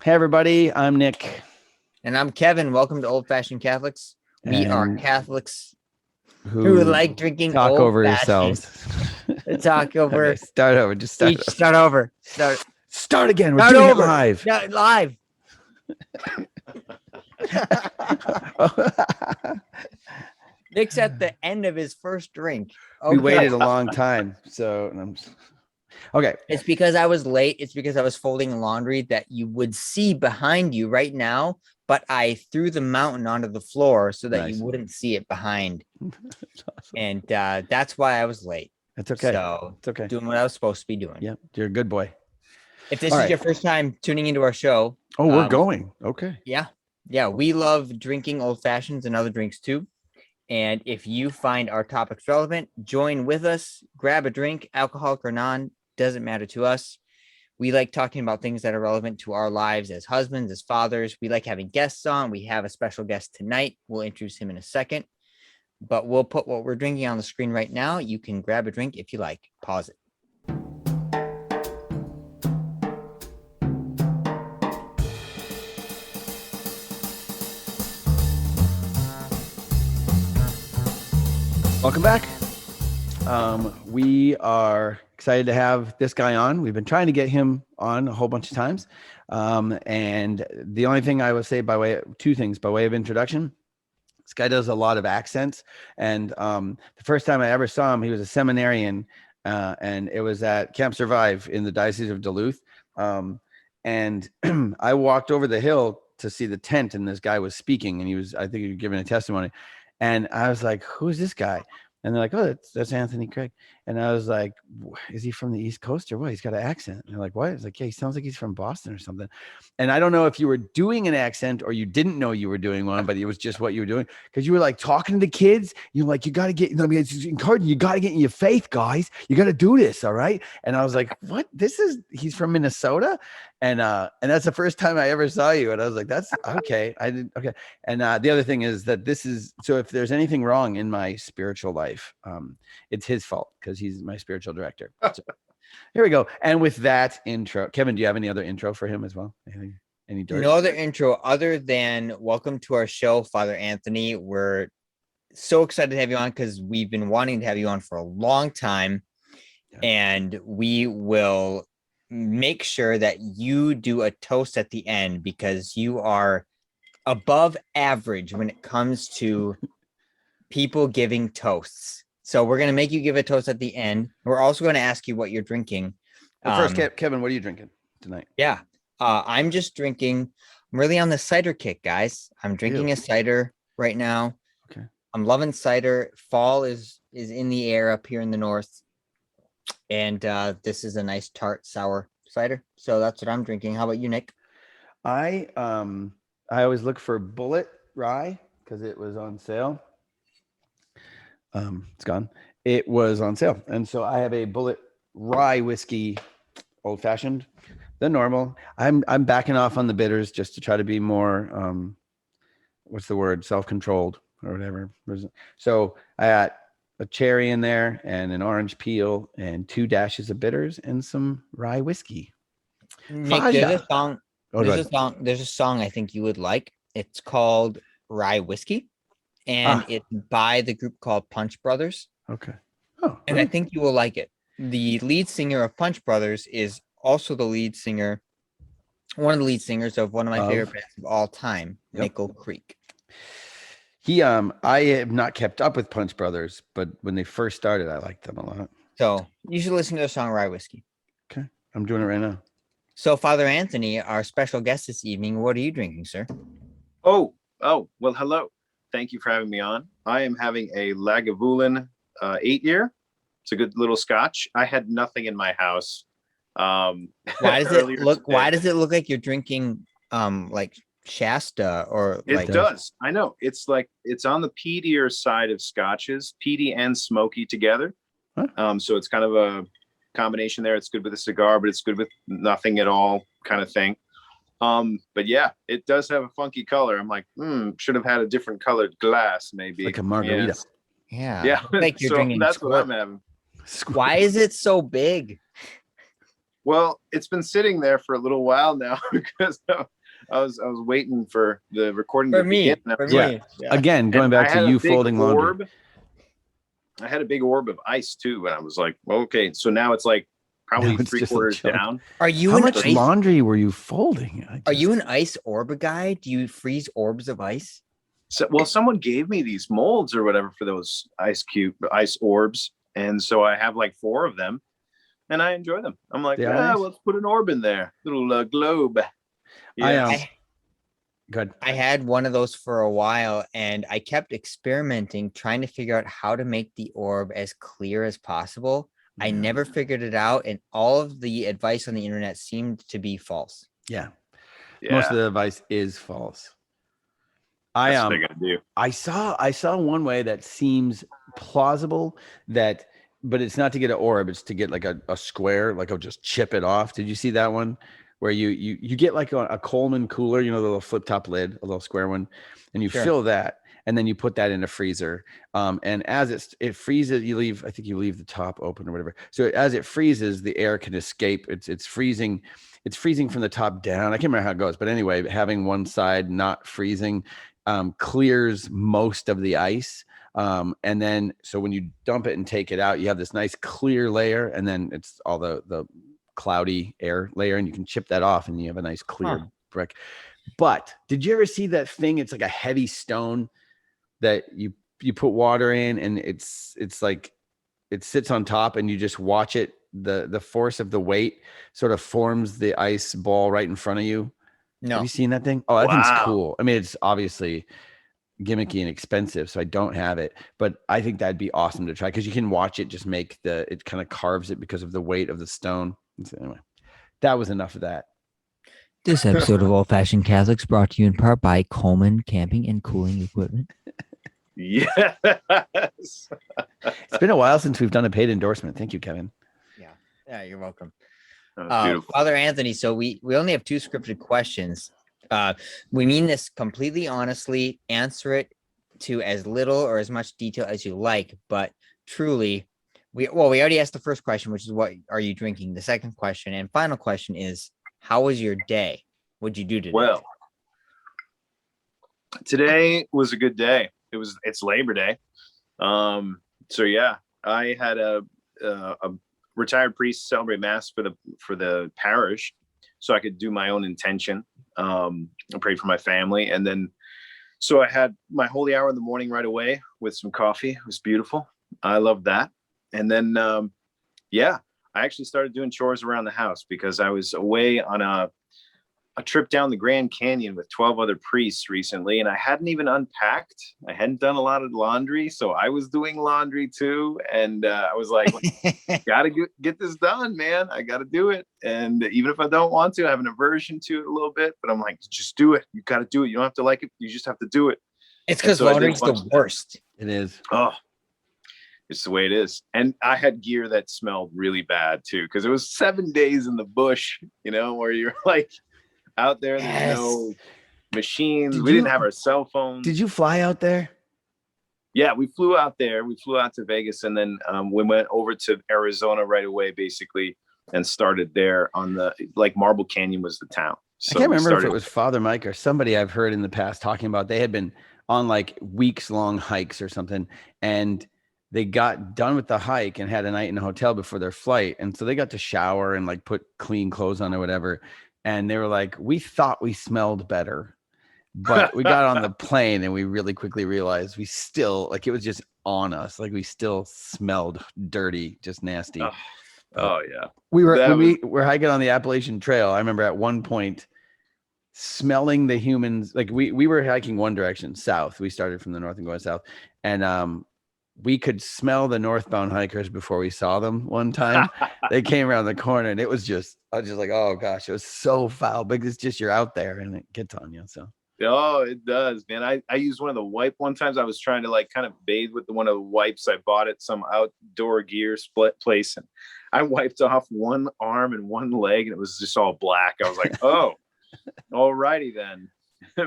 Hey, everybody. I'm Nick. And I'm Kevin. Welcome to Old Fashioned Catholics. We are And Catholics who who like drinking talk old over fashioned. yourselves. Talk over. Okay, start over. Just start Each over. start over. Start again. We're Start doing over. it live. Yeah, live. Nick's at the end of his first drink. We waited a long time. Okay. It's because I was late. It's because I was folding laundry that you would see behind you right now, but I threw the mountain onto the floor so that Nice. you wouldn't see it behind. That's awesome. And that's why I was late. It's okay. So It's okay. doing what I was supposed to be doing. Yeah, you're a good boy. If this All is right. your first time tuning into our show, Oh, we're going. Okay. Yeah, we love drinking old fashions and other drinks too. And if you find our topics relevant, join with us, grab a drink, alcoholic or non, doesn't matter to us. We like talking about things that are relevant to our lives as husbands, as fathers. We like having guests on. We have a special guest tonight. We'll introduce him in a second, but we'll put what we're drinking on the screen right now. You can grab a drink if you like. Pause it. Welcome back. We are excited to have this guy on. We've been trying to get him on a whole bunch of times. And the only thing I would say two things by way of introduction, this guy does a lot of accents. And the first time I ever saw him, he was a seminarian, and it was at Camp Survive in the Diocese of Duluth. And I walked over the hill to see the tent, and this guy was speaking, and I think he was giving a testimony. And I was like, who's this guy? And they're like, oh, that's Anthony Craig. And I was like, is he from the East Coast or what? He's got an accent. And they're like, what? It's like, yeah, he sounds like he's from Boston or something. And I don't know if you were doing an accent or you didn't know you were doing one, but it was just what you were doing. Because you were like talking to the kids. You're like, you got to get, it's encouraging. You got to get in your faith, guys. You got to do this. All right. And I was like, what? He's from Minnesota. And that's the first time I ever saw you. And I was like, that's okay. Okay. And the other thing is that so if there's anything wrong in my spiritual life, it's his fault because he's my spiritual director. So, here we go. And with that intro, Kevin, do you have any other intro for him as well? Any dirt? No other intro other than welcome to our show, Father Anthony. We're so excited to have you on because we've been wanting to have you on for a long time. Yeah. And we will make sure that you do a toast at the end because you are above average when it comes to people giving toasts. So we're going to make you give a toast at the end. We're also going to ask you what you're drinking. Well, first, Kevin, what are you drinking tonight? Yeah. I'm just drinking. I'm really on the cider kick, guys. I'm drinking a cider right now. Okay. I'm loving cider. Fall is in the air up here in the north. And this is a nice tart sour cider. So that's what I'm drinking. How about you, Nick? I always look for Bullet Rye because it was on sale. It's gone. It was on sale. And so I have a Bullet Rye whiskey, old fashioned, the normal. I'm backing off on the bitters just to try to be more, what's the word? Self-controlled or whatever. So I got a cherry in there and an orange peel and 2 dashes of bitters and some rye whiskey. Nick, there's a song. There's a song I think you would like. It's called Rye Whiskey. And it's by the group called Punch Brothers. Okay. Oh, and really? I think you will like it. The lead singer of Punch Brothers is also one of the lead singers of one of my favorite bands of all time, Nickel Creek. I have not kept up with Punch Brothers, but when they first started, I liked them a lot. So you should listen to the song Rye Whiskey. Okay. I'm doing it right now. So Father Anthony, our special guest this evening, what are you drinking, sir? Oh, well, hello. Thank you for having me on. I am having a Lagavulin 8-year. It's a good little Scotch. I had nothing in my house. Why does it look like you're drinking like Shasta or it does. I know. It's on the peatier side of Scotches, peaty and smoky together. Huh? So it's kind of a combination there. It's good with a cigar, but it's good with nothing at all kind of thing. But yeah, it does have a funky color. I'm like, should have had a different colored glass, maybe. Like a margarita. Yes. Yeah. Like you're drinking. That's what I'm having. Why is it so big? Well, it's been sitting there for a little while now because was waiting for the recording For to me, begin. for Yeah. me. Yeah. Again, going And back I to had a you big folding laundry. orb. I had a big orb of ice too, and I was like, okay, so now it's like probably Now it's just a 3/4 chunk. down. Are you How an much ice? laundry were you folding? Are you an ice orb guy? Do you freeze orbs of ice? So, well, someone gave me these molds or whatever for those ice orbs, and so I have like 4 of them, and I enjoy them. I'm like, They are yeah, nice. let's put an orb in there, little globe. Yeah, Good. I had one of those for a while, and I kept experimenting, trying to figure out how to make the orb as clear as possible. I Yeah. never figured it out, and all of the advice on the internet seemed to be false. Yeah. yeah. Most of the advice is false. That's what they're gonna do. I saw one way that seems plausible but it's not to get an orb, it's to get like a square, like I'll just chip it off. Did you see that one? Where you get like a Coleman cooler, the little flip top lid, a little square one, and you Sure. fill that, and then you put that in a freezer. And as it freezes, I think you leave the top open or whatever. So as it freezes, the air can escape. It's freezing from the top down. I can't remember how it goes, but anyway, having one side not freezing clears most of the ice. And then so when you dump it and take it out, you have this nice clear layer, and then it's all the cloudy air layer, and you can chip that off and you have a nice clear brick. But did you ever see that thing? It's like a heavy stone that you put water in, and it's like it sits on top, and you just watch it. The force of the weight sort of forms the ice ball right in front of you. No. Have you seen that thing? Oh, that thing's Wow. cool. I mean, it's obviously gimmicky and expensive, so I don't have it, but I think that'd be awesome to try, because you can watch it just make it kind of carves it because of the weight of the stone. So anyway, that was enough of that. This episode of Old Fashioned Catholics brought to you in part by Coleman Camping and Cooling Equipment. Yes. It's been a while since we've done a paid endorsement. Thank you, Kevin. Yeah, you're welcome. Beautiful. Father Anthony, so we only have 2 scripted questions. We mean this completely honestly. Answer it to as little or as much detail as you like, but truly, we already asked the first question, which is what are you drinking? The second question and final question is, how was your day? What'd you do today? Well, today was a good day. It's Labor Day. So yeah, I had a retired priest celebrate mass for the parish, so I could do my own intention. I prayed for my family, and then so I had my holy hour in the morning right away with some coffee. It was beautiful. I loved that. And then I actually started doing chores around the house because I was away on a trip down the Grand Canyon with 12 other priests recently, and I hadn't even unpacked. I hadn't done a lot of laundry, so I was doing laundry too. And I was like, gotta get this done, man. I gotta do it. And even if I don't want to, I have an aversion to it a little bit, but I'm like, just do it. You gotta do it. You don't have to like it. You just have to do it. It's because so I did a laundry's bunch the of- worst. It is. Oh, it's the way it is. And I had gear that smelled really bad too, because it was 7 days in the bush, where you're like out there. There's no machines. We didn't have our cell phones. Did you fly out there? Yeah, we flew out there. We flew out to Vegas, and then we went over to Arizona right away, basically, and started there on the Marble Canyon was the town. So I can't remember if it was Father Mike or somebody I've heard in the past talking about they had been on like weeks long hikes or something, and they got done with the hike and had a night in a hotel before their flight, and so they got to shower and like put clean clothes on or whatever, and they were like, we thought we smelled better, but we got on the plane and we really quickly realized we still, like, it was just on us, like we still smelled dirty, just nasty. Oh yeah. We were hiking on the Appalachian Trail. I remember at one point smelling the humans, like we were hiking one direction, south. We started from the north and going south, and we could smell the northbound hikers before we saw them one time. They came around the corner, and I was just like, oh gosh, it was so foul, because it's just you're out there and it gets on you. So oh, it does, man. I used one of the wipe one times. I was trying to like kind of bathe with one of the wipes I bought at some outdoor gear split place, and I wiped off one arm and one leg, and it was just all black. I was like, oh, all righty then.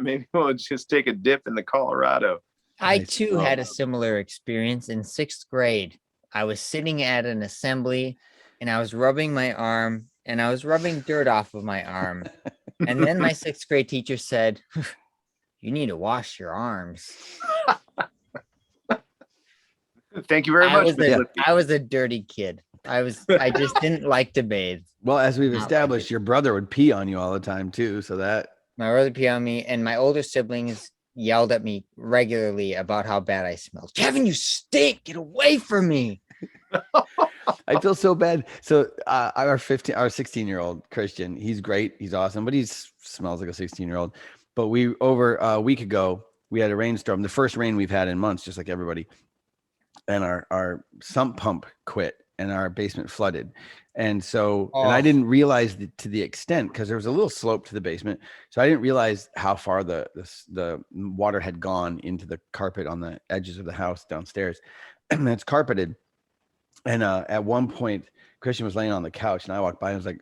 Maybe we'll just take a dip in the Colorado. I too had a similar experience in 6th grade. I was sitting at an assembly, and I was rubbing my arm, and I was rubbing dirt off of my arm. And then my sixth grade teacher said, you need to wash your arms. Thank you very much. I was a dirty kid. I just didn't like to bathe. Well, as we've Not established, your brother would pee on you all the time too. So that My brother pee on me, and my older siblings yelled at me regularly about how bad I smelled. Kevin, you stink! Get away from me! I feel so bad. So our 16-year-old Christian, he's great. He's awesome, but he smells like a 16-year-old. But over a week ago, we had a rainstorm, the first rain we've had in months, just like everybody. And our sump pump quit and our basement flooded. And so, and I didn't realize to the extent, because there was a little slope to the basement. So I didn't realize how far the water had gone into the carpet on the edges of the house downstairs. And it's carpeted. And at one point, Christian was laying on the couch, and I walked by and was like,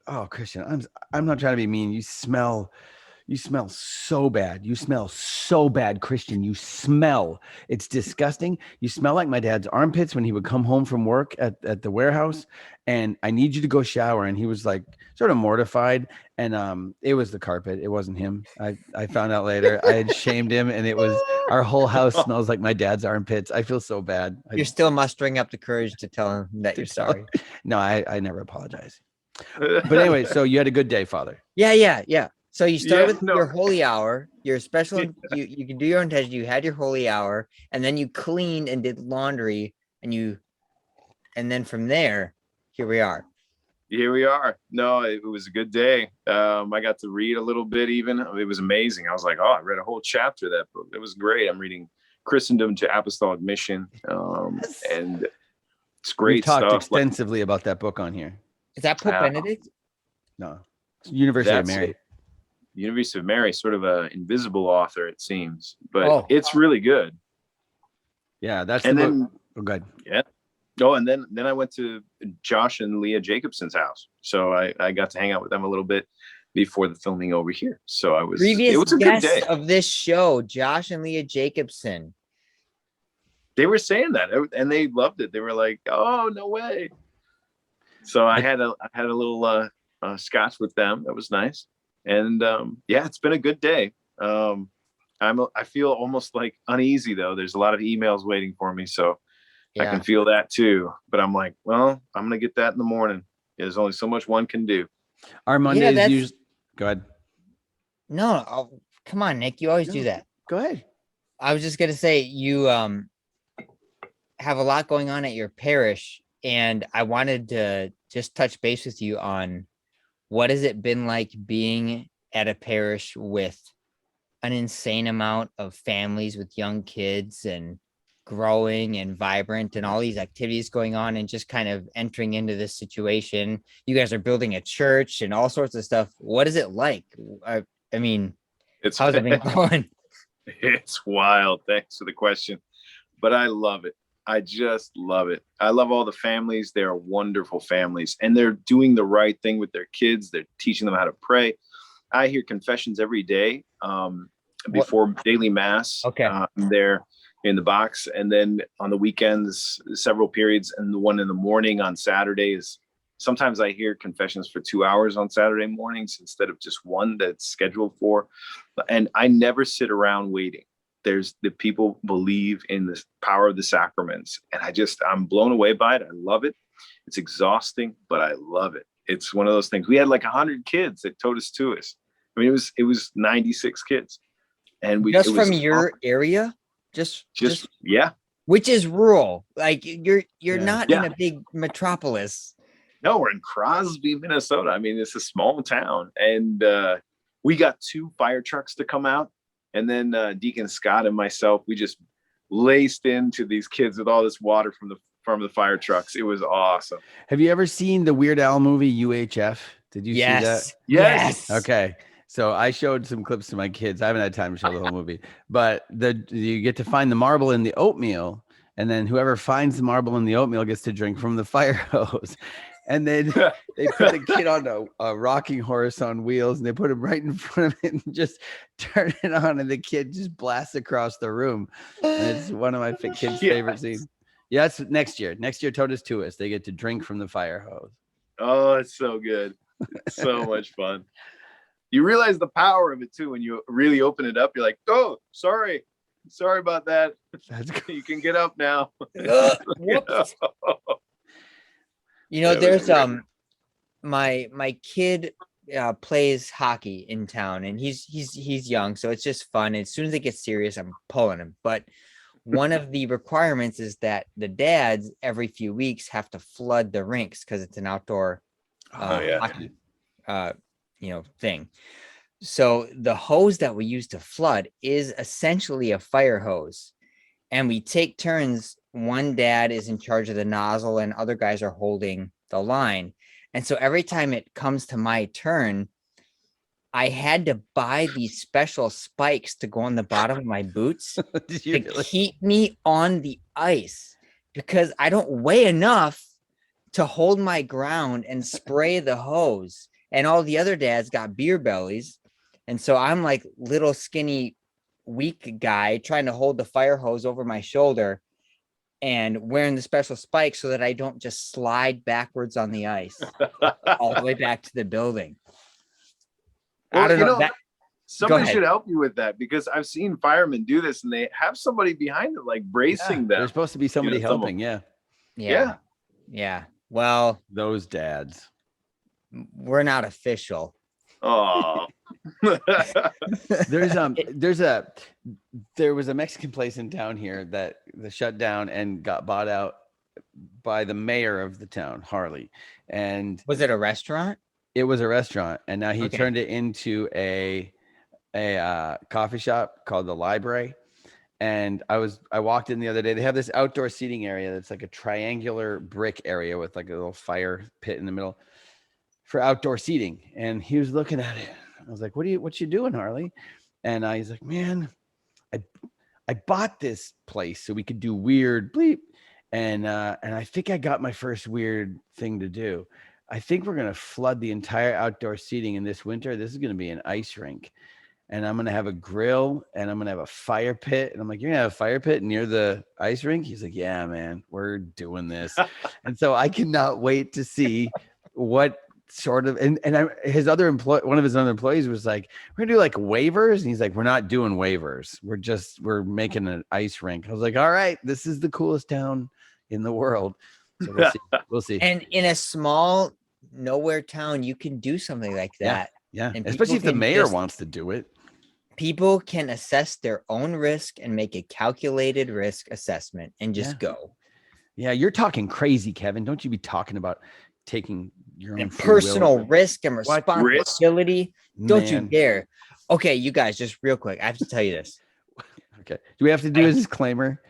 "Oh, Christian, I'm not trying to be mean. You smell so bad. You smell so bad, Christian. You smell. It's disgusting. You smell like my dad's armpits when he would come home from work at the warehouse. And I need you to go shower." And he was like sort of mortified. And it was the carpet. It wasn't him. I found out later. I had shamed him, and it was our whole house smells like my dad's armpits. I feel so bad. You're still mustering up the courage to tell him that you're sorry. No, I never apologize. But anyway, so you had a good day, Father. Yeah. So you start with your holy hour, your special, you can do your intention. You had your holy hour, and then you cleaned and did laundry, and then from there, here we are. Here we are. No, it was a good day. I got to read a little bit even. It was amazing. I was like, I read a whole chapter of that book. It was great. I'm reading Christendom to Apostolic Mission. And it's great We've talked stuff. extensively about that book on here. Is that Pope Benedict? No. It's University of Mary. University of Mary, sort of an invisible author, it seems, but it's really good. Yeah, that's and the then book. Oh, good. Yeah. Oh, and then I went to Josh and Leah Jacobson's house, so I got to hang out with them a little bit before the filming over here. So it was a good day of this show, Josh and Leah Jacobson. They were saying that, and they loved it. They were like, "Oh, no way!" So I had a little scotch with them. That was nice. And it's been a good day. I feel almost like uneasy though. There's a lot of emails waiting for me, so I can feel that too. But I'm like, well, I'm gonna get that in the morning. There's only so much one can do. Our Mondays usually. Go ahead. No, come on, Nick. You always do that. Go ahead. I was just gonna say you have a lot going on at your parish, and I wanted to just touch base with you on what has it been like being at a parish with an insane amount of families with young kids and growing and vibrant and all these activities going on, and just kind of entering into this situation. You guys are building a church and all sorts of stuff. What is it like? I mean, how's it been going? It's wild. Thanks for the question. But I love it. I just love it. I love all the families. They're wonderful families, and they're doing the right thing with their kids. They're teaching them how to pray. I hear confessions every day before daily mass. Okay. They're in the box. And then on the weekends, several periods, and the one in the morning on Saturday is sometimes I hear confessions for 2 hours on Saturday mornings instead of just one that's scheduled for. And I never sit around waiting. There's the people believe in the power of the sacraments. And I'm blown away by it. I love it. It's exhausting, but I love it. It's one of those things. We had like 100 kids that totus tuus. I mean, it was 96 kids. And from your area? Just yeah. Which is rural. Like you're not in a big metropolis. No, we're in Crosby, Minnesota. I mean, it's a small town. And we got 2 fire trucks to come out. And then Deacon Scott and myself, we just laced into these kids with all this water from the fire trucks. It was awesome. Have you ever seen the Weird Al movie UHF? Did you see that? Yes. Okay. So I showed some clips to my kids. I haven't had time to show the whole movie, but you get to find the marble in the oatmeal, and then whoever finds the marble in the oatmeal gets to drink from the fire hose. And then they put the kid on a rocking horse on wheels, and they put him right in front of it and just turn it on, and the kid just blasts across the room. And it's one of my kids' favorite scenes. Yeah, that's next year. Next year, totus tuus. They get to drink from the fire hose. Oh, it's so good. It's so much fun. You realize the power of it too when you really open it up. You're like, oh, sorry about that. That's cool. You can get up now. Whoops. There's my kid plays hockey in town, and he's young, so it's just fun. As soon as it gets serious, I'm pulling him. But one of the requirements is that the dads every few weeks have to flood the rinks because it's an outdoor hockey thing. So the hose that we use to flood is essentially a fire hose, and we take turns. One dad is in charge of the nozzle and other guys are holding the line. And so every time it comes to my turn, I had to buy these special spikes to go on the bottom of my boots to keep me on the ice, because I don't weigh enough to hold my ground and spray the hose. And all the other dads got beer bellies. And so I'm like little skinny, weak guy trying to hold the fire hose over my shoulder and wearing the special spikes so that I don't just slide backwards on the ice all the way back to the building. Well, I don't know. Somebody should help you with that, because I've seen firemen do this and they have somebody behind it, like bracing them. There's supposed to be somebody helping. Yeah. Well, those dads. We're not official. Oh. There was a Mexican place in town here that shut down and got bought out by the mayor of the town, Harley. And was it a restaurant? It was a restaurant, and now he turned it into a coffee shop called the Library. And I walked in the other day. They have this outdoor seating area that's like a triangular brick area with like a little fire pit in the middle for outdoor seating. And he was looking at it. I was like, what you doing, Harley? And he's like, man, I bought this place so we could do weird bleep. And I think I got my first weird thing to do. I think we're going to flood the entire outdoor seating in this winter. This is going to be an ice rink. And I'm going to have a grill and I'm going to have a fire pit. And I'm like, you're going to have a fire pit near the ice rink? He's like, yeah, man, we're doing this. And so I cannot wait to see what sort of, one of his other employees was like, we're gonna do like waivers. And he's like, we're not doing waivers. We're making an ice rink. I was like, all right, this is the coolest town in the world. So we'll see. And in a small nowhere town, you can do something like that. Yeah. And especially if the mayor wants to do it. People can assess their own risk and make a calculated risk assessment and just go. Yeah, you're talking crazy, Kevin. Don't you be talking about taking your own personal risk and responsibility. Don't you dare. Okay, you guys, just real quick. I have to tell you this. Okay. Do we have to do a disclaimer?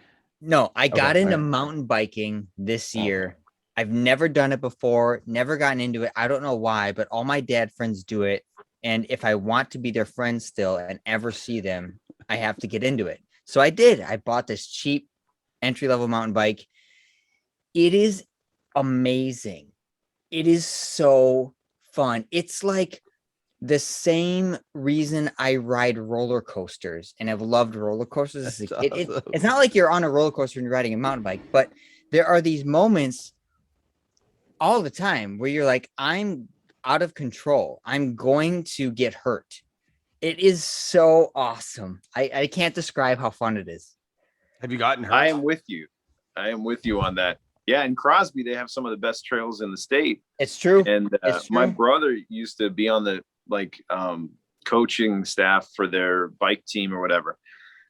No, I got into mountain biking this year. I've never done it before, never gotten into it. I don't know why, but all my dad friends do it. And if I want to be their friend still and ever see them, I have to get into it. So I did. I bought this cheap entry-level mountain bike. It is amazing. It is so fun. It's like the same reason I ride roller coasters and have loved roller coasters. It's not like you're on a roller coaster and you're riding a mountain bike, but there are these moments all the time where you're like, I'm out of control. I'm going to get hurt. It is so awesome. I can't describe how fun it is. Have you gotten hurt? I am with you on that. Yeah, in Crosby, they have some of the best trails in the state. It's true. And my brother used to be on the coaching staff for their bike team or whatever.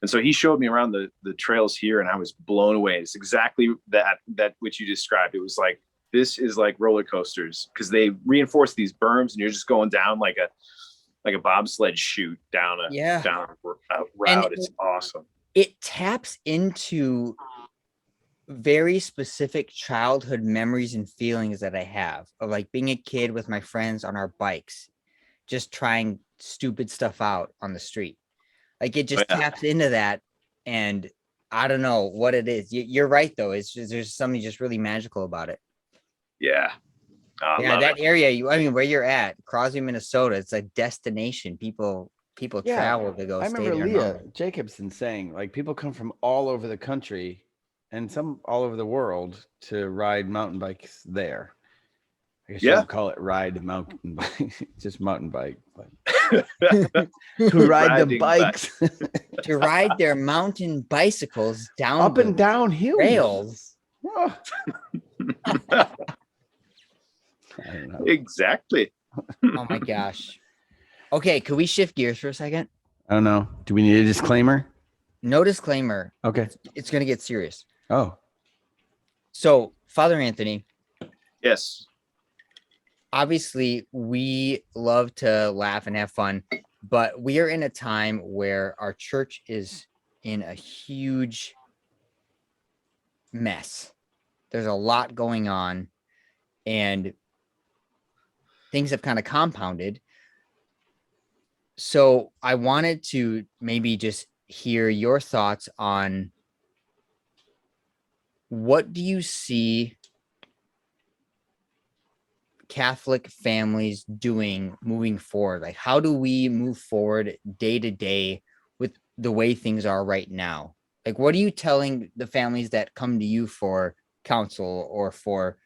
And so he showed me around the trails here, and I was blown away. It's exactly that which you described. It was like, this is like roller coasters, because they reinforce these berms and you're just going down like a bobsled chute down a route. It's awesome. It taps into very specific childhood memories and feelings that I have of like being a kid with my friends on our bikes, just trying stupid stuff out on the street. Like it just taps into that. And I don't know what it is. You're right though. It's just, there's something just really magical about it. Yeah. That area, where you're at, Crosby, Minnesota, it's a destination. People travel to go. I remember Leah Jacobson saying like people come from all over the country and some all over the world to ride mountain bikes there. I guess you don't call it ride mountain bike, just mountain bike. But to ride the Riding bikes To ride their mountain bicycles down up and the down hills. rails. Oh. I don't know. Exactly. Oh my gosh. Okay, could we shift gears for a second? I don't know. Do we need a disclaimer? No disclaimer. Okay. It's going to get serious. Oh, So, Father Anthony, Yes. obviously we love to laugh and have fun, but we are in a time where our church is in a huge mess. There's a lot going on and things have kind of compounded. So I wanted to maybe just hear your thoughts on what do you see Catholic families doing moving forward? Like, how do we move forward day to day with the way things are right now? Like, what are you telling the families that come to you for counsel or for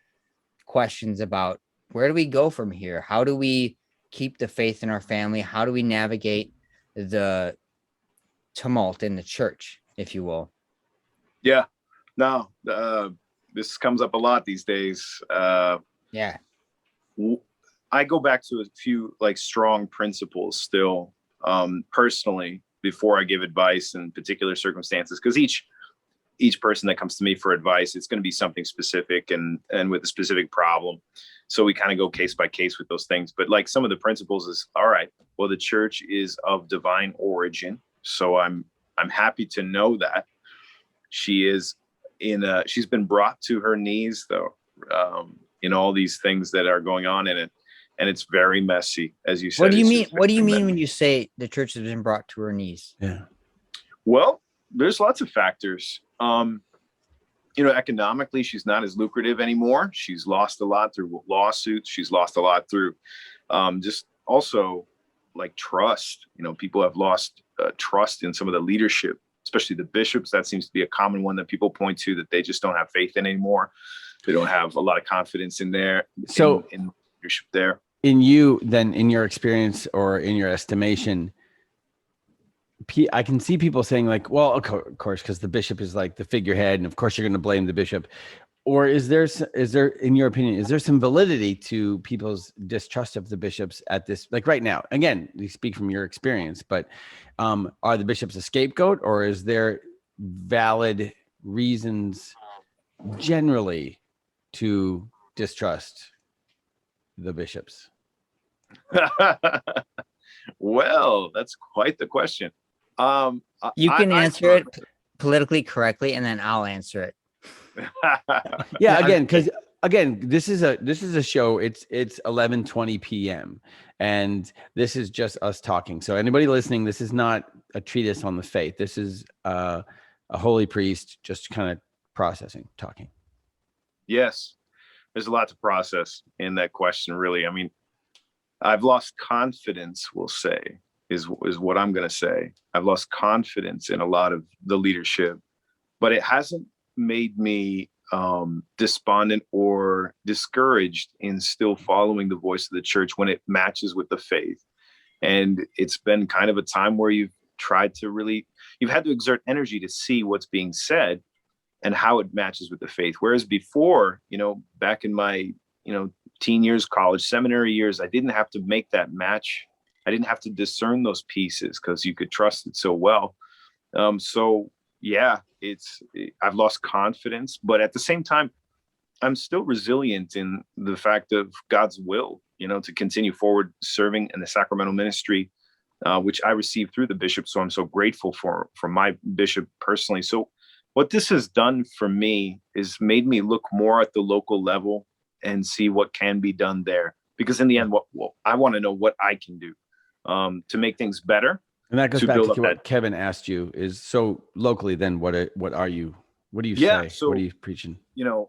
questions about where do we go from here? How do we keep the faith in our family? How do we navigate the tumult in the church, if you will? Yeah. No, this comes up a lot these days. Yeah. I go back to a few like strong principles still, personally, before I give advice in particular circumstances, because each person that comes to me for advice, it's going to be something specific and with a specific problem. So we kind of go case by case with those things. But like some of the principles is, all right, well, the church is of divine origin. So I'm happy to know that she is she's been brought to her knees though, in all these things that are going on in it. And it's very messy, as you said. What do you mean? What do you mean when you say the church has been brought to her knees? yeah. Well, there's lots of factors. Economically, she's not as lucrative anymore. She's lost a lot through lawsuits. She's lost a lot through just also like trust. People have lost trust in some of the leadership, especially the bishops. That seems to be a common one that people point to, that they just don't have faith in anymore. They don't have a lot of confidence in there. So in leadership there. In your experience or in your estimation, I can see people saying like, well, of course, because the bishop is like the figurehead, and of course you're going to blame the bishop. Or is there, in your opinion, is there some validity to people's distrust of the bishops at this, like right now? Again, you speak from your experience, but are the bishops a scapegoat, or is there valid reasons generally to distrust the bishops? Well, that's quite the question. You can answer it politically correctly, and then I'll answer it. Yeah, again, this is a show. It's 11:20 p.m. and this is just us talking. So anybody listening, this is not a treatise on the faith. This is a holy priest just kind of talking. Yes, there's a lot to process in that question, really. I mean, I've lost confidence, we'll say, is what I'm going to say. I've lost confidence in a lot of the leadership, but it hasn't made me despondent or discouraged in still following the voice of the church when it matches with the faith. And it's been kind of a time where you've had to exert energy to see what's being said and how it matches with the faith. Whereas before, back in my, teen years, college, seminary years, I didn't have to make that match. I didn't have to discern those pieces because you could trust it so well. So yeah, I've lost confidence, but at the same time, I'm still resilient in the fact of God's will, to continue forward serving in the sacramental ministry, which I received through the bishop. So I'm so grateful for my bishop personally. So what this has done for me is made me look more at the local level and see what can be done there. Because in the end, I want to know what I can do to make things better. And that goes back to what Kevin asked you is, so locally, then what do you say? So, what are you preaching?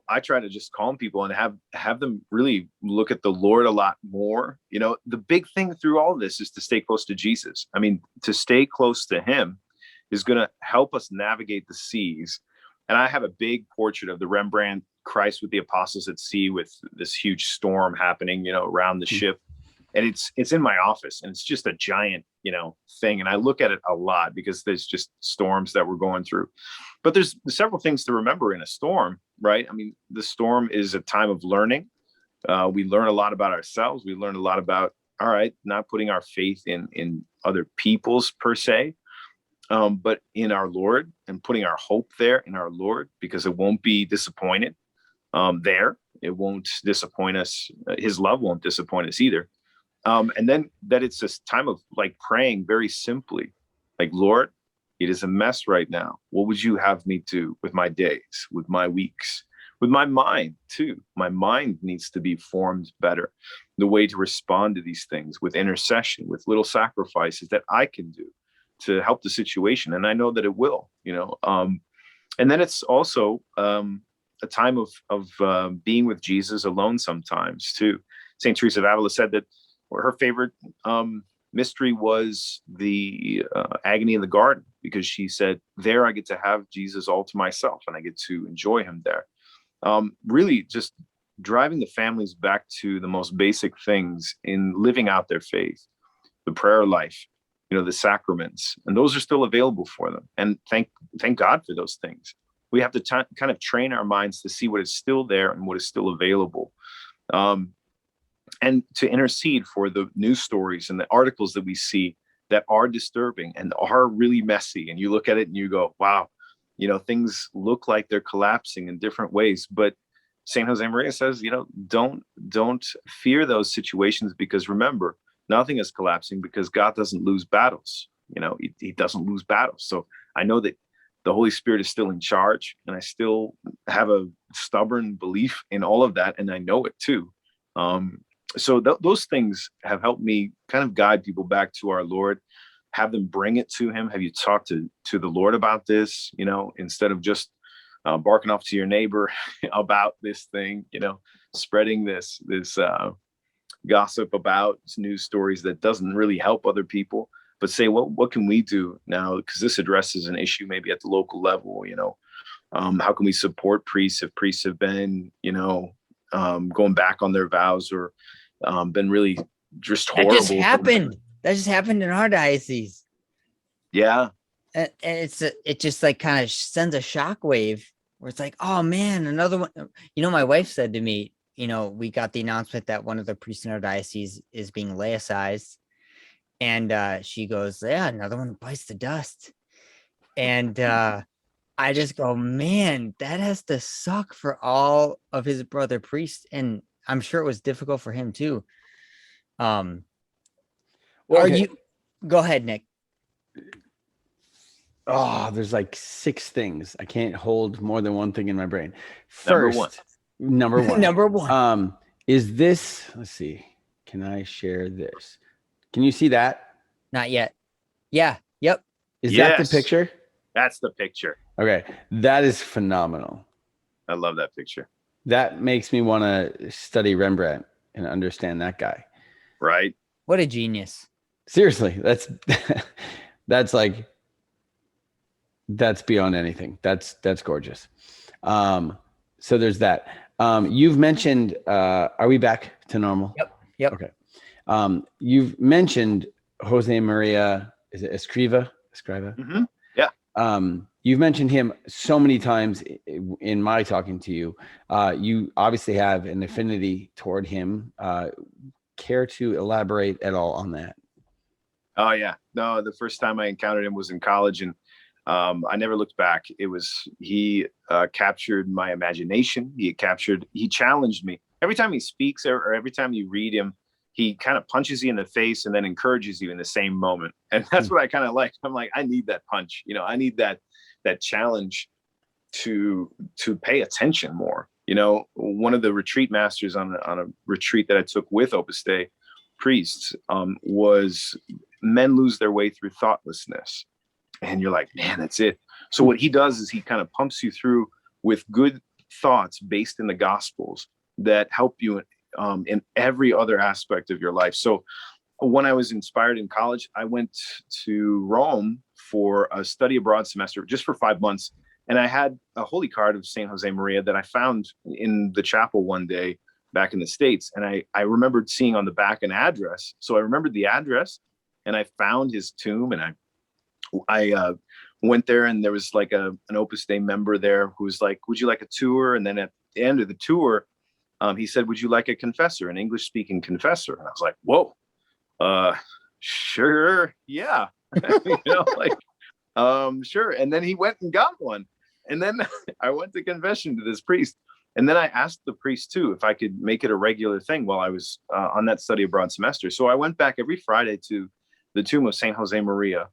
I try to just calm people and have them really look at the Lord a lot more. The big thing through all this is to stay close to Jesus. I mean, to stay close to him is going to help us navigate the seas. And I have a big portrait of the Rembrandt Christ with the apostles at sea with this huge storm happening, around the ship. And it's in my office, and it's just a giant, thing. And I look at it a lot because there's just storms that we're going through. But there's several things to remember in a storm, right? I mean, the storm is a time of learning. We learn a lot about ourselves. We learn a lot about, all right, not putting our faith in other people's per se, but in our Lord, and putting our hope there in our Lord, because it won't be disappointed there. It won't disappoint us. His love won't disappoint us either. And then that it's this time of like praying very simply, like, Lord, it is a mess right now. What would you have me do with my days, with my weeks, with my mind too? My mind needs to be formed better. The way to respond to these things with intercession, with little sacrifices that I can do to help the situation. And I know that it will, and then it's also a time of being with Jesus alone sometimes too. St. Teresa of Avila said that her favorite mystery was the agony in the garden, because she said, there I get to have Jesus all to myself, and I get to enjoy him there. Really just driving the families back to the most basic things in living out their faith, the prayer life, the sacraments, and those are still available for them. And thank God for those things. We have to kind of train our minds to see what is still there and what is still available. And to intercede for the news stories and the articles that we see that are disturbing and are really messy. And you look at it and you go, wow, things look like they're collapsing in different ways. But St. Jose Maria says, don't fear those situations, because remember, nothing is collapsing, because God doesn't lose battles. He doesn't lose battles. So I know that the Holy Spirit is still in charge, and I still have a stubborn belief in all of that. And I know it too. So those things have helped me kind of guide people back to our Lord, have them bring it to him. Have you talked to the Lord about this, instead of just barking off to your neighbor about this thing, spreading this gossip about news stories that doesn't really help other people, but say, well, what can we do now? Because this addresses an issue maybe at the local level, how can we support priests if priests have been, going back on their vows, or been really just horrible. That just happened in our diocese. Yeah. And it just like kind of sends a shockwave where it's like, oh man, another one. My wife said to me, we got the announcement that one of the priests in our diocese is being laicized. And she goes, yeah, another one bites the dust. And I just go, man, that has to suck for all of his brother priests. And I'm sure it was difficult for him too. Go ahead, Nick. Oh, there's like 6 things. I can't hold more than one thing in my brain. First, number one. Number one. Is this, let's see. Can I share this? Can you see that? Not yet. Yeah. Yep. Is that the picture? That's the picture. Okay. That is phenomenal. I love that picture. That makes me want to study Rembrandt and understand that guy. Right. What a genius. Seriously. That's beyond anything. That's gorgeous. So there's that. You've mentioned, are we back to normal? Yep. Okay. You've mentioned Jose Maria, is it Escriva? Mm-hmm. Yeah. You've mentioned him so many times in my talking to you. You obviously have an affinity toward him. Care to elaborate at all on that? Oh yeah. No, the first time I encountered him was in college, and I never looked back. He captured my imagination. He challenged me. Every time he speaks, or every time you read him, he kind of punches you in the face and then encourages you in the same moment. And that's what I kind of like. I'm like, I need that punch. I need that challenge to pay attention more. One of the retreat masters on a retreat that I took with Opus Dei priests was men lose their way through thoughtlessness. And you're like, man, that's it. So what he does is he kind of pumps you through with good thoughts based in the Gospels that help you in every other aspect of your life. So when I was inspired in college, I went to Rome for a study abroad semester just for 5 months And I had a holy card of Saint Jose Maria that I found in the chapel one day back in the States. And I remembered seeing on the back an address. So I remembered the address, and I found his tomb, and I went there, and there was like an Opus Dei member there who was like, would you like a tour? And then at the end of the tour, he said, would you like a confessor, an English speaking confessor? And I was like, whoa, sure. Yeah. Sure. And then he went and got one. And then I went to confession to this priest. And then I asked the priest too, if I could make it a regular thing while I was on that study abroad semester. So I went back every Friday to the tomb of Saint Jose Maria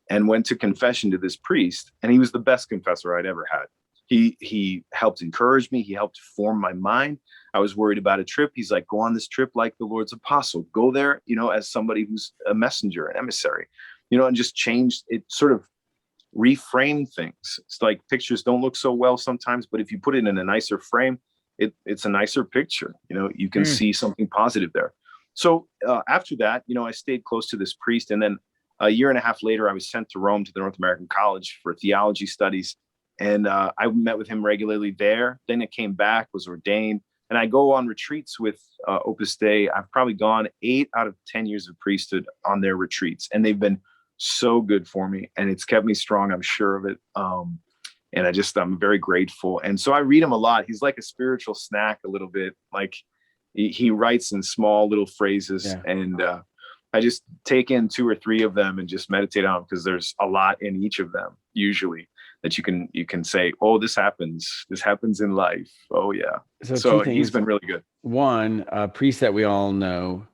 and went to confession to this priest. And he was the best confessor I'd ever had. He helped encourage me. He helped form my mind. I was worried about a trip. He's like, go on this trip like the Lord's apostle. Go there, as somebody who's a messenger, an emissary, and just changed it, sort of reframe things. It's like pictures don't look so well sometimes, but if you put it in a nicer frame, it's a nicer picture. You can see something positive there. So after that, I stayed close to this priest. And then a year and a half later, I was sent to Rome to the North American College for theology studies. And I met with him regularly there. Then I came back, was ordained, and I go on retreats with Opus Dei. I've probably gone 8 out of 10 years of priesthood on their retreats, and they've been so good for me, and it's kept me strong. I'm sure of it. And I'm very grateful. And so I read him a lot. He's like a spiritual snack a little bit. Like he writes in small little phrases, and I just take in 2 or 3 of them and just meditate on them, because there's a lot in each of them usually that you can say, oh, this happens in life. Oh yeah. So he's been really good. One, a priest that we all know,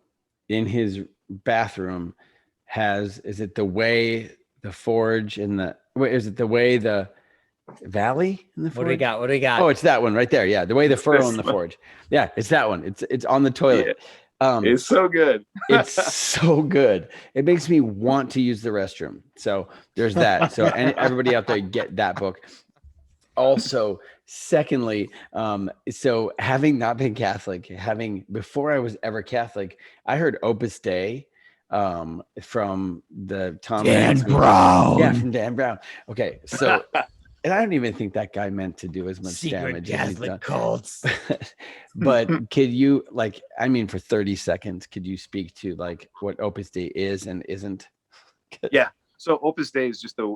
in his bathroom is it the way the forge in the valley in the forge? What do we got? Oh, it's that one right there. Yeah, the way the furrow in the forge. Yeah, it's that one. It's on the toilet. Yeah. It's so good. It's so good. It makes me want to use the restroom. So there's that. So everybody out there, get that book. Also, secondly, so having not been Catholic, before I was ever Catholic, I heard Opus Dei from the Tom Dan Hanks movie. Brown. Yeah, from Dan Brown. Okay, so and I don't even think that guy meant to do as much Secret damage as he's done. Catholic cults. But could you, for 30 seconds, could you speak to what Opus Dei is and isn't? Yeah. So Opus Dei is just the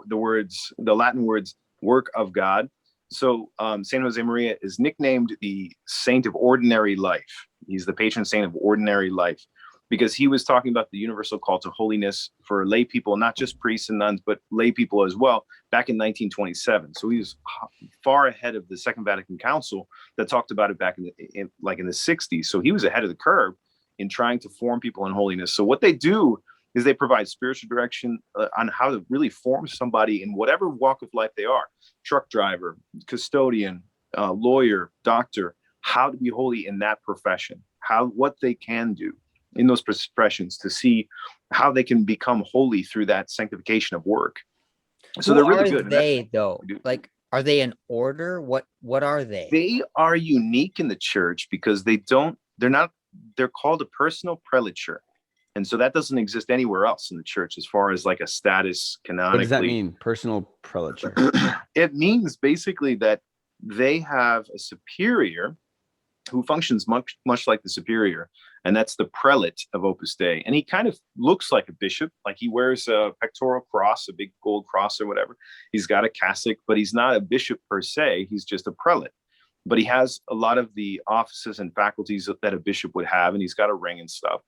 Latin words, work of God. So Saint Jose Maria is nicknamed the Saint of Ordinary Life. He's the patron saint of ordinary life, because he was talking about the universal call to holiness for lay people, not just priests and nuns, but lay people as well, back in 1927. So he was far ahead of the Second Vatican Council that talked about it back in the 60s. So he was ahead of the curve in trying to form people in holiness. So what they do is they provide spiritual direction on how to really form somebody in whatever walk of life they are: truck driver, custodian, lawyer, doctor, how to be holy in that profession, what they can do in those professions to see how they can become holy through that sanctification of work. So they're really good. Are they an order? What are they? They are unique in the church because they're called a personal prelature. And so that doesn't exist anywhere else in the church as far as a status canonically. What does that mean, personal prelature? It means basically that they have a superior who functions much like the superior, and that's the prelate of Opus Dei. And he kind of looks like a bishop, like he wears a pectoral cross, a big gold cross or whatever. He's got a cassock, but he's not a bishop per se. He's just a prelate. But he has a lot of the offices and faculties that a bishop would have, and he's got a ring and stuff.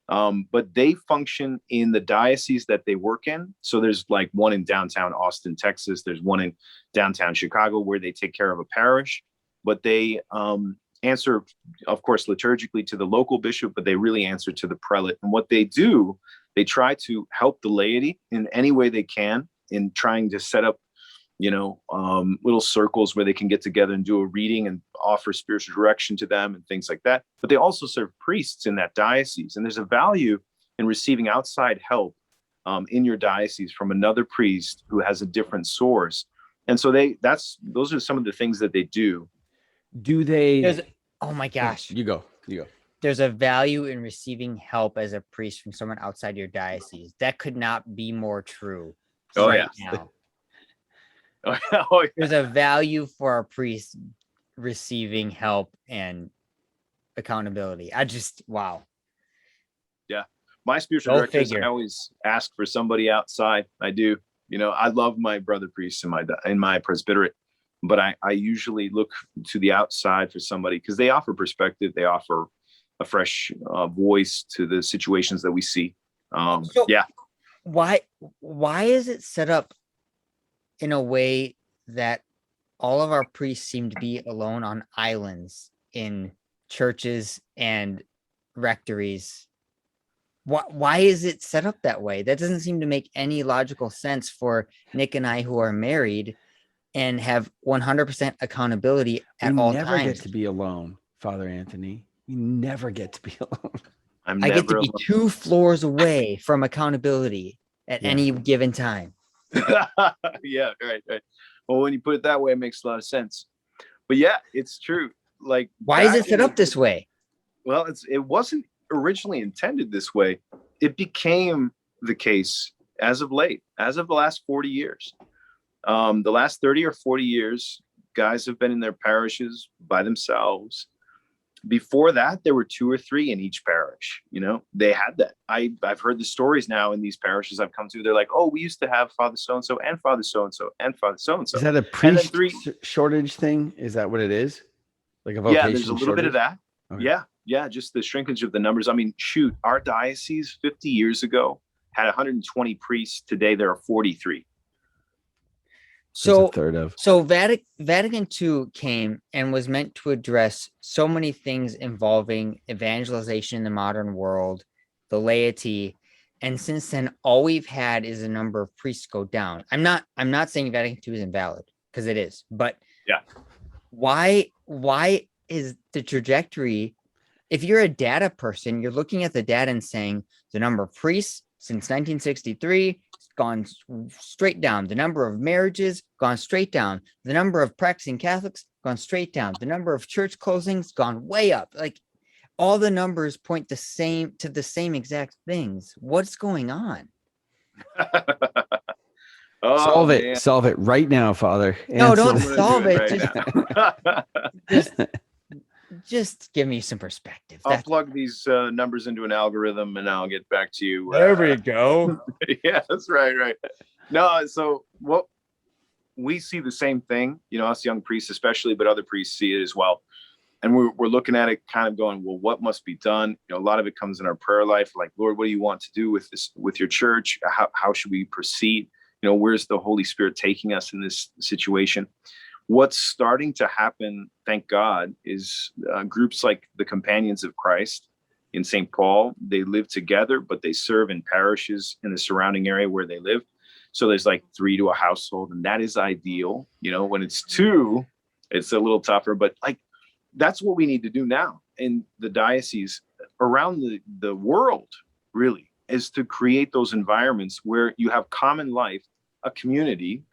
But they function in the diocese that they work in. So there's one in downtown Austin, Texas. There's one in downtown Chicago where they take care of a parish, but they answer, of course, liturgically to the local bishop, but they really answer to the prelate. And what they do, they try to help the laity in any way they can in trying to set up, little circles where they can get together and do a reading and offer spiritual direction to them and things like that. But they also serve priests in that diocese. And there's a value in receiving outside help in your diocese from another priest who has a different source. And so those are some of the things that they do. Do they? Oh my gosh. You go. There's a value in receiving help as a priest from someone outside your diocese. That could not be more true. Oh, right yeah. Now. Oh, yeah. There's a value for a priest receiving help and accountability. Wow. Yeah. My spiritual Go directors, figure. I always ask for somebody outside. I do. I love my brother priests in my presbyterate, but I usually look to the outside for somebody because they offer perspective. They offer a fresh voice to the situations that we see. Yeah. Why is it set up in a way that all of our priests seem to be alone on islands in churches and rectories? Why is it set up that way? That doesn't seem to make any logical sense for Nick and I, who are married and have 100% accountability We at all never get times. to be alone, Father Anthony. We never get to be alone. I get to be 2 floors away from accountability at Yeah. any given time. Yeah, right. Well, when you put it that way, it makes a lot of sense. But yeah, it's true. Like, Why is it set up this way? Well, it wasn't originally intended this way. It became the case as of late, as of the last 40 years. The last 30 or 40 years, guys have been in their parishes by themselves. Before that, there were 2 or 3 in each parish. They had that. I've heard the stories now in these parishes I've come to. They're like, oh, we used to have Father so-and-so and Father so-and-so and Father so-and-so. Is that a priest shortage thing? Is that what it is? Like a vocation? Yeah, there's a little bit of that. Okay. Yeah, just the shrinkage of the numbers. I mean, shoot, our diocese 50 years ago had 120 priests. Today there are 43. So, a third of. So Vatican II came and was meant to address so many things involving evangelization in the modern world, the laity, and since then, all we've had is a number of priests go down. I'm not saying Vatican II is invalid, because it is, but yeah, why is the trajectory? If you're a data person, you're looking at the data and saying the number of priests since 1963 gone straight down. The number of marriages gone straight down. The number of practicing Catholics gone straight down. The number of church closings gone way up. Like, all the numbers point to the same exact things. What's going on? Solve it right now, Father. No, don't solve it. Right, just give me some perspective. I'll plug these numbers into an algorithm and I'll get back to you. There we go. Yeah, that's right. No, so what we see the same thing, us young priests especially, but other priests see it as well. And we're looking at it kind of going, well, what must be done? A lot of it comes in our prayer life. Like, Lord, what do you want to do with this, with your church? How should we proceed? Where's the Holy Spirit taking us in this situation? What's starting to happen, thank God, is groups like the Companions of Christ in St. Paul. They live together, but they serve in parishes in the surrounding area where they live. So there's like 3 to a household, and that is ideal. When it's 2, it's a little tougher, but like, that's what we need to do now in the diocese around the world, really, is to create those environments where you have common life, a communality,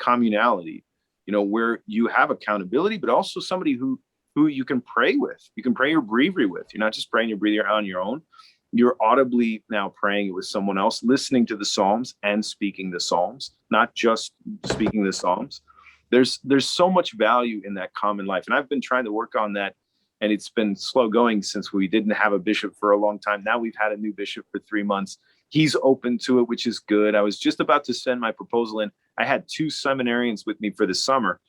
where you have accountability, but also somebody who you can pray with. You can pray your breviary with. You're not just praying your breviary on your own. You're audibly now praying with someone else, listening to the Psalms and speaking the Psalms, not just speaking the Psalms. There's so much value in that common life. And I've been trying to work on that. And it's been slow going since we didn't have a bishop for a long time. Now we've had a new bishop for 3 months. He's open to it, which is good. I was just about to send my proposal in. I had 2 seminarians with me for the summer,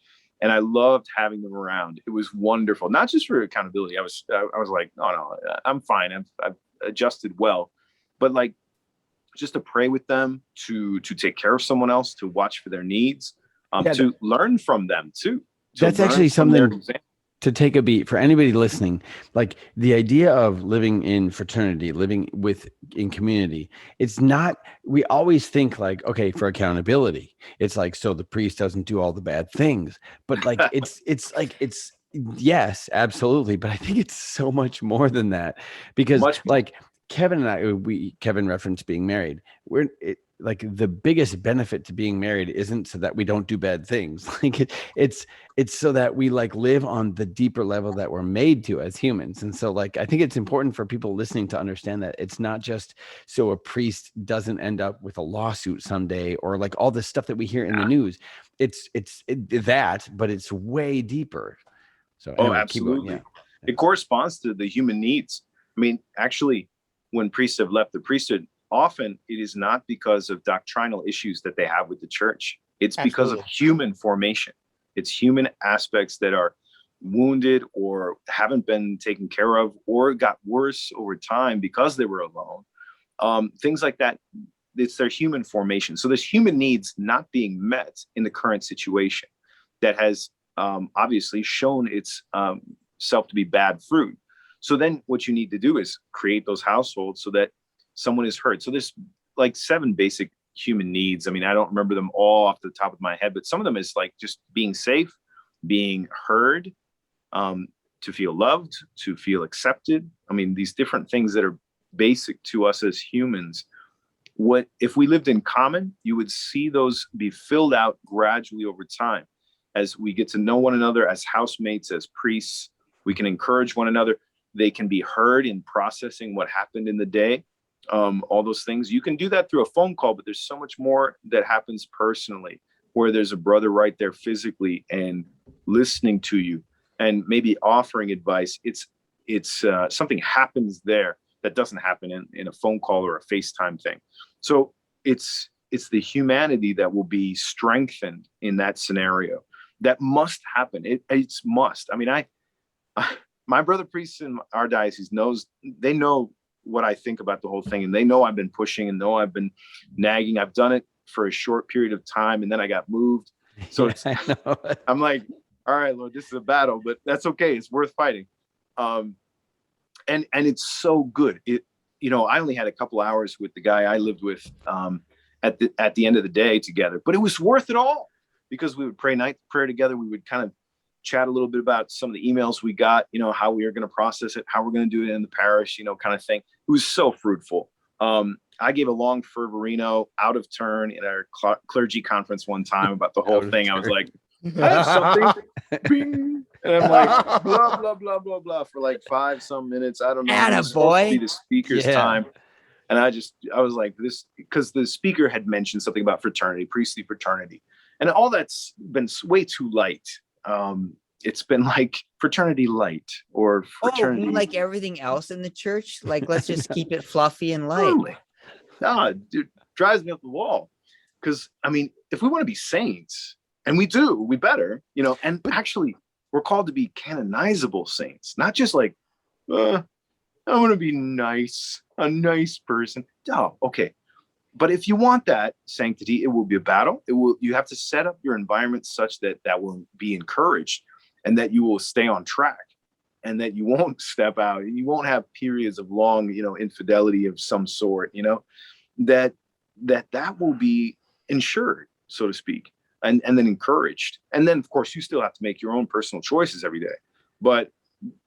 and I loved having them around. It was wonderful, not just for accountability. I was like, no, I'm fine. I've adjusted well, but like, just to pray with them, to take care of someone else, to watch for their needs, to learn from them too. That's actually something to take a beat for anybody listening. Like, the idea of living in fraternity, living in community, it's not, we always think like, okay, for accountability, it's like, so the priest doesn't do all the bad things, but like, it's yes, absolutely. But I think it's so much more than that, because like Kevin and I, Kevin referenced being married. Like, the biggest benefit to being married isn't so that we don't do bad things. Like, it's so that we like live on the deeper level that we're made to as humans. And so like, I think it's important for people listening to understand that it's not just so a priest doesn't end up with a lawsuit someday, or like all this stuff that we hear in the news. it's that, but it's way deeper. So anyway, absolutely. Keep going. Yeah. It corresponds to the human needs. I mean, actually, when priests have left the priesthood, often it is not because of doctrinal issues that they have with the church. It's because of human formation. It's human aspects that are wounded or haven't been taken care of or got worse over time because they were alone. Things like that. It's their human formation. So there's human needs not being met in the current situation that has obviously shown its self to be bad fruit. So then what you need to do is create those households so that someone is heard. So there's like 7 basic human needs. I mean, I don't remember them all off the top of my head, but some of them is like just being safe, being heard, to feel loved, to feel accepted. I mean, these different things that are basic to us as humans. What if we lived in common, you would see those be filled out gradually over time as we get to know one another as housemates, as priests. We can encourage one another. They can be heard in processing what happened in the day. All those things. You can do that through a phone call, but there's so much more that happens personally, where there's a brother right there physically and listening to you and maybe offering advice. It's something happens there that doesn't happen in a phone call or a FaceTime thing. So it's the humanity that will be strengthened in that scenario. That must happen. It's must. I mean, my brother priests in our diocese they know what I think about the whole thing, and they know I've been pushing and know I've been nagging. I've done it for a short period of time, and then I got moved. So I'm like, all right, Lord, this is a battle, but that's okay. It's worth fighting. And it's so good. I only had a couple hours with the guy I lived with at the end of the day together, but it was worth it all because we would pray night prayer together. We would kind of chat a little bit about some of the emails we got, how we are going to process it, how we're going to do it in the parish, kind of thing. It was so fruitful. I gave a long fervorino out of turn in our clergy conference one time about the whole thing. I was like, I have something. Bing. And I'm like, blah, blah, blah, blah, blah for like 5 some minutes. I don't know. It was supposed to be the speaker's time. And I was like this, because the speaker had mentioned something about fraternity, priestly fraternity. And all that's been way too light. It's been like fraternity light or fraternity. Like everything else in the church. Like, let's just keep it fluffy and light. Totally. No, dude, drives me up the wall. Because, I mean, if we want to be saints, and we do, we better, and actually we're called to be canonizable saints, not just like, I want to be nice, a nice person. Oh, okay. But if you want that sanctity, it will be a battle. You have to set up your environment such that will be encouraged and that you will stay on track and that you won't step out. You won't have periods of long, infidelity of some sort, that will be ensured, so to speak, and then encouraged. And then, of course, you still have to make your own personal choices every day. But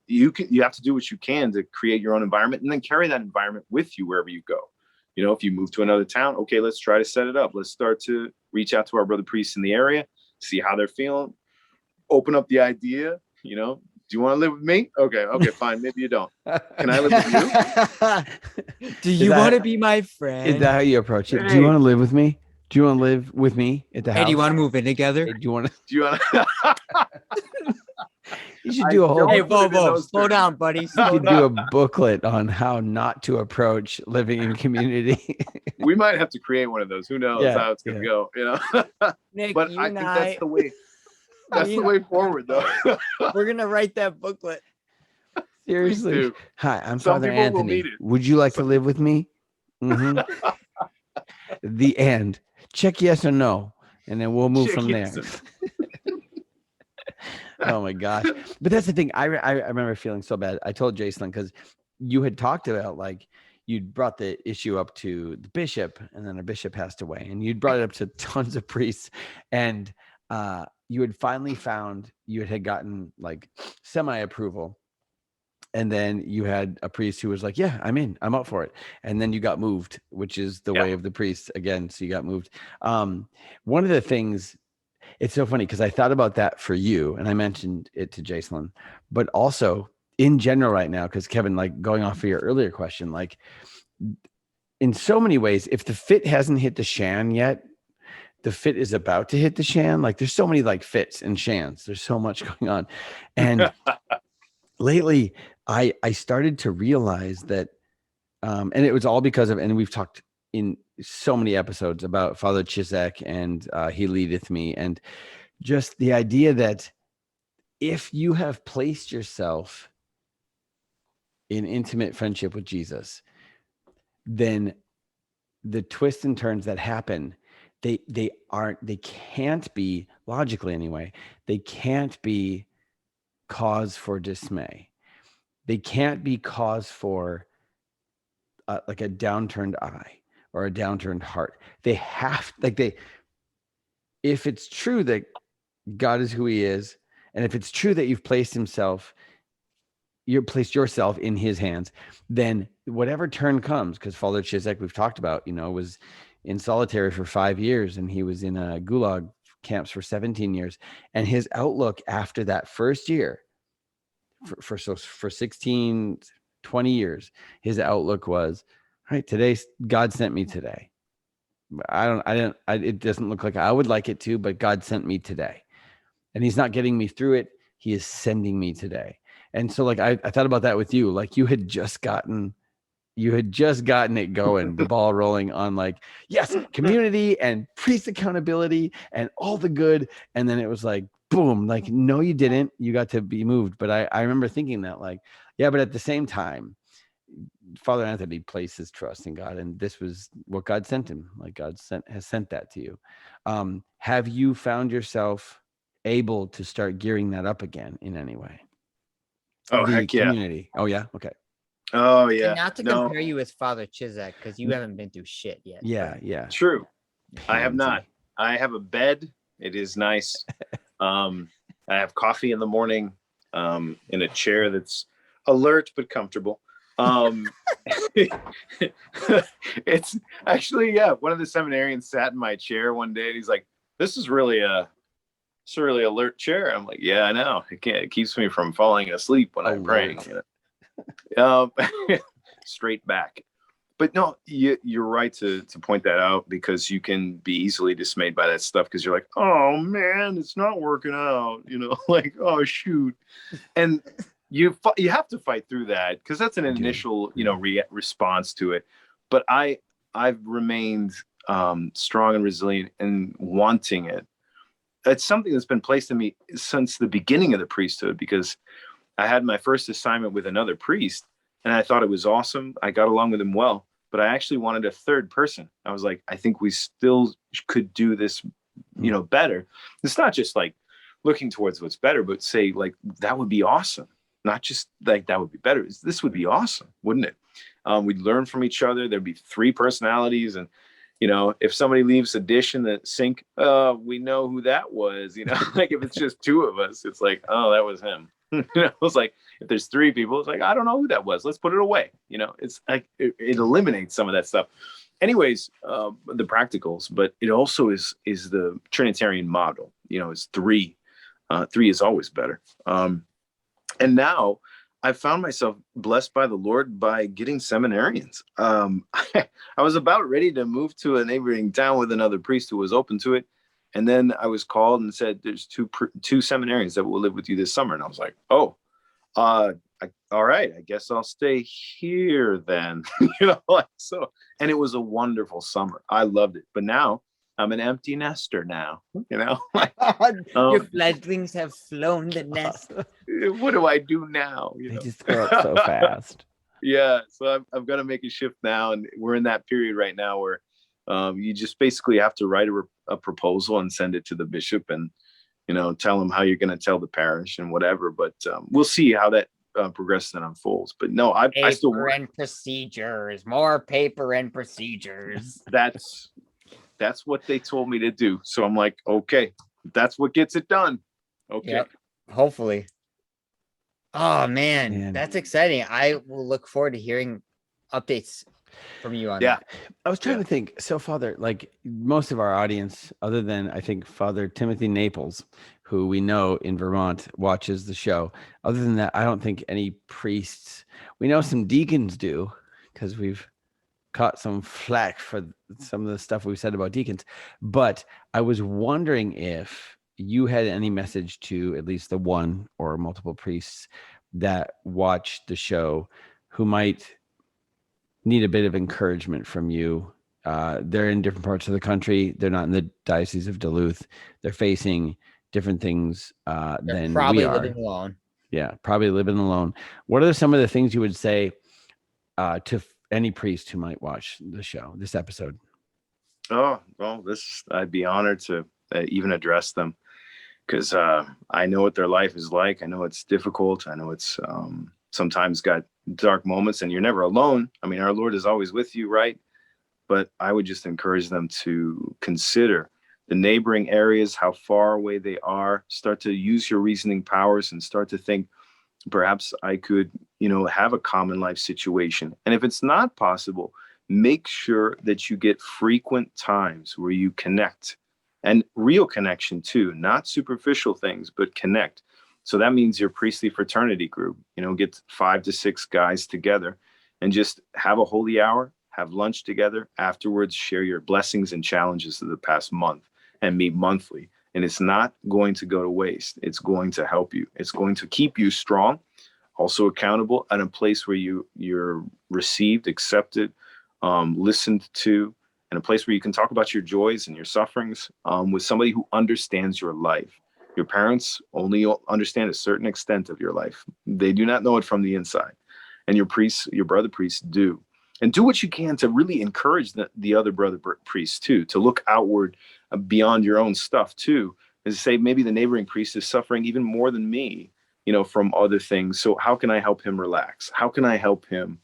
you have to do what you can to create your own environment and then carry that environment with you wherever you go. If you move to another town, okay, let's try to set it up. Let's start to reach out to our brother priests in the area, see how they're feeling, open up the idea, do you want to live with me? Okay, fine. Maybe you don't. Can I live with you? Do you want to be my friend? Is that how you approach it? Hey. Do you want to live with me? Do you want to live with me at the house? Hey, do you want to move in together? Hey, do you want to? You should do a whole. Hey, Bobo, slow down, buddy. You could do a booklet on how not to approach living in community. We might have to create one of those. Who knows how it's going to go? Nick, but I think that's the way. That's the way forward, though. We're gonna write that booklet. Seriously. Hi, I'm Father Anthony. Would you like to live with me? Mm-hmm. The end. Check yes or no, and then we'll move from there. Oh my gosh! But that's the thing. I remember feeling so bad. I told Jason because you had talked about like you'd brought the issue up to the bishop, and then the bishop passed away, and you'd brought it up to tons of priests, and you had finally found you had gotten like semi-approval. And then you had a priest who was like, yeah, I'm up for it. And then you got moved, which is the way of the priest again. So you got moved. One of the things, it's so funny because I thought about that for you and I mentioned it to Jason, but also in general right now, because Kevin, like going off of your earlier question, like in so many ways, if the fit hasn't hit the shan yet, the fit is about to hit the shan. Like there's so many like fits and shans. There's so much going on. And lately I started to realize that, and it was all because of, and we've talked in so many episodes about Father Chizek and He Leadeth Me, and just the idea that if you have placed yourself in intimate friendship with Jesus, then the twists and turns that happen, they can't be, logically anyway, they can't be cause for dismay. They can't be cause for like a downturned eye or a downturned heart. They have, if it's true that God is who he is, and if it's true that you've placed yourself in his hands, then whatever turn comes, because Father Chizek, we've talked about, was in solitary for 5 years, and he was in a gulag camps for 17 years. And his outlook after that first year, for 16, 20 years, his outlook was, all right, today, God sent me today. It doesn't look like I would like it to, but God sent me today. And he's not getting me through it. He is sending me today. And so like, I thought about that with you. Like you had just gotten it going, the ball rolling on like, yes, community and priest accountability and all the good. And then it was like, boom, like, no, you didn't. You got to be moved. But I remember thinking that like, yeah, but at the same time, Father Anthony placed his trust in God, and this was what God sent him. Like God has sent that to you. Have you found yourself able to start gearing that up again in any way? Oh, the heck yeah. community. Oh yeah. Okay. Oh yeah. And not to compare you with Father Chizek, because you haven't been through shit yet. Yeah. Yeah. True. I have Pansy. not. I have a bed. It is nice. I have coffee in the morning, in a chair that's alert but comfortable. It's actually, yeah, one of the seminarians sat in my chair one day and he's like, this is really a alert chair. I'm like, yeah, I know. It keeps me from falling asleep when I'm praying. Straight back. But no, you're right to point that out, because you can be easily dismayed by that stuff, because you're like, oh man, it's not working out, like, oh shoot. And you have to fight through that, because that's an initial response to it. But I've remained strong and resilient in wanting it. It's something that's been placed in me since the beginning of the priesthood, because I had my first assignment with another priest and I thought it was awesome. I got along with him well, but I actually wanted a third person. I was like, I think we still could do this, better. It's not just like looking towards what's better, but say like, that would be awesome. Not just like that would be better. This would be awesome, wouldn't it? We'd learn from each other. There'd be 3 personalities, and if somebody leaves a dish in the sink, we know who that was. Like if it's just 2 of us, it's like, oh, that was him. It's like if there's 3 people, it's like, I don't know who that was. Let's put it away. It's like it eliminates some of that stuff. Anyways, the practicals, but it also is the Trinitarian model. It's 3. 3 is always better. And now I found myself blessed by the Lord by getting seminarians. I was about ready to move to a neighboring town with another priest who was open to it. And then I was called and said, there's 2 seminarians that will live with you this summer. And I was like, oh, all right, I guess I'll stay here then. So, and it was a wonderful summer. I loved it. But now I'm an empty nester now, Your fledglings have flown the nest. What do I do now? They just grow up so fast. Yeah. So I've got to make a shift now. And we're in that period right now where you just basically have to write a proposal and send it to the bishop and, tell him how you're going to tell the parish and whatever. But we'll see how that progresses and unfolds. But no, I still paper and procedures, more paper and procedures. That's what they told me to do. So I'm like, okay, that's what gets it done. Okay. Yep, hopefully. Oh man, that's exciting. I will look forward to hearing updates from you on that. I was trying to think. So Father, like most of our audience, other than I think Father Timothy Naples, who we know in Vermont watches the show. Other than that, I don't think any priests, we know some deacons do, because we've caught some flack for some of the stuff we said about deacons, but I was wondering if you had any message to at least the one or multiple priests that watch the show who might need a bit of encouragement from you. They're in different parts of the country. They're not in the Diocese of Duluth. They're facing different things than probably we are. living alone. Yeah, probably living alone. What are some of the things you would say to any priest who might watch the show, this episode? Oh, well, I'd be honored to even address them, because I know what their life is like. I know it's difficult. I know it's sometimes got dark moments, and you're never alone. I mean, our Lord is always with you, right? But I would just encourage them to consider the neighboring areas, how far away they are. Start to use your reasoning powers and start to think, perhaps I could, have a common life situation. And if it's not possible, make sure that you get frequent times where you connect, and real connection too, not superficial things, but connect. So that means your priestly fraternity group, get 5 to 6 guys together and just have a holy hour, have lunch together. Afterwards, share your blessings and challenges of the past month and meet monthly. And it's not going to go to waste. It's going to help you. It's going to keep you strong, also accountable, at a place where you're received, accepted, listened to, and a place where you can talk about your joys and your sufferings with somebody who understands your life. Your parents only understand a certain extent of your life. They do not know it from the inside. And your priests, your brother priests do. And do what you can to really encourage the other brother priests too, to look outward beyond your own stuff too, and to say, maybe the neighboring priest is suffering even more than me, from other things. So how can I help him relax? How can I help him,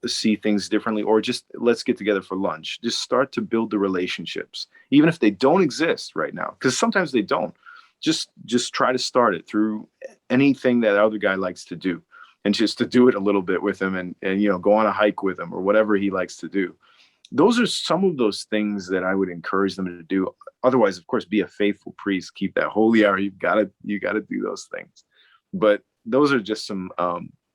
see things differently? Or just let's get together for lunch. Just start to build the relationships, even if they don't exist right now, because sometimes they don't. Just try to start it through anything that other guy likes to do, and just to do it a little bit with him, and go on a hike with him or whatever he likes to do. Those are some of those things that I would encourage them to do. Otherwise, of course, be a faithful priest, keep that holy hour. You gotta do those things. But those are just some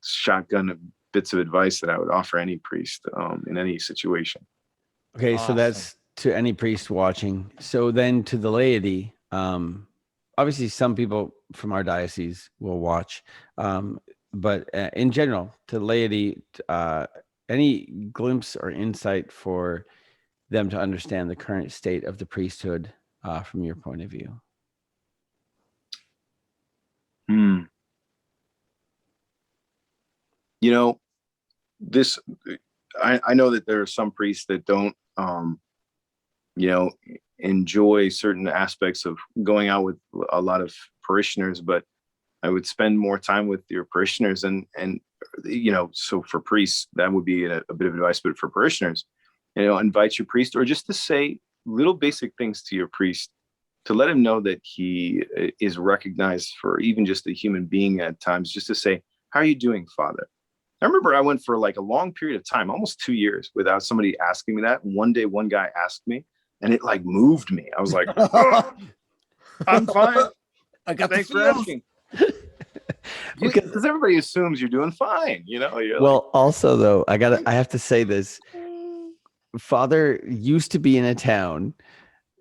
shotgun bits of advice that I would offer any priest in any situation. Okay, Awesome. so that's to any priest watching. So then to the laity, obviously some people from our diocese will watch, but in general, to laity, any glimpse or insight for them to understand the current state of the priesthood from your point of view? This, I know that there are some priests that don't, enjoy certain aspects of going out with a lot of parishioners, but I would spend more time with your parishioners, and so for priests, that would be a bit of advice, but for parishioners, invite your priest, or just to say little basic things to your priest, to let him know that he is recognized for even just a human being at times, just to say, how are you doing, Father? I remember I went for like a long period of time, almost 2 years, without somebody asking me that. One day, one guy asked me, and it like moved me. I was like, oh, I'm fine. I got Thanks the for feels. asking. Because everybody assumes you're doing fine, You're well, also though, I have to say this. Father used to be in a town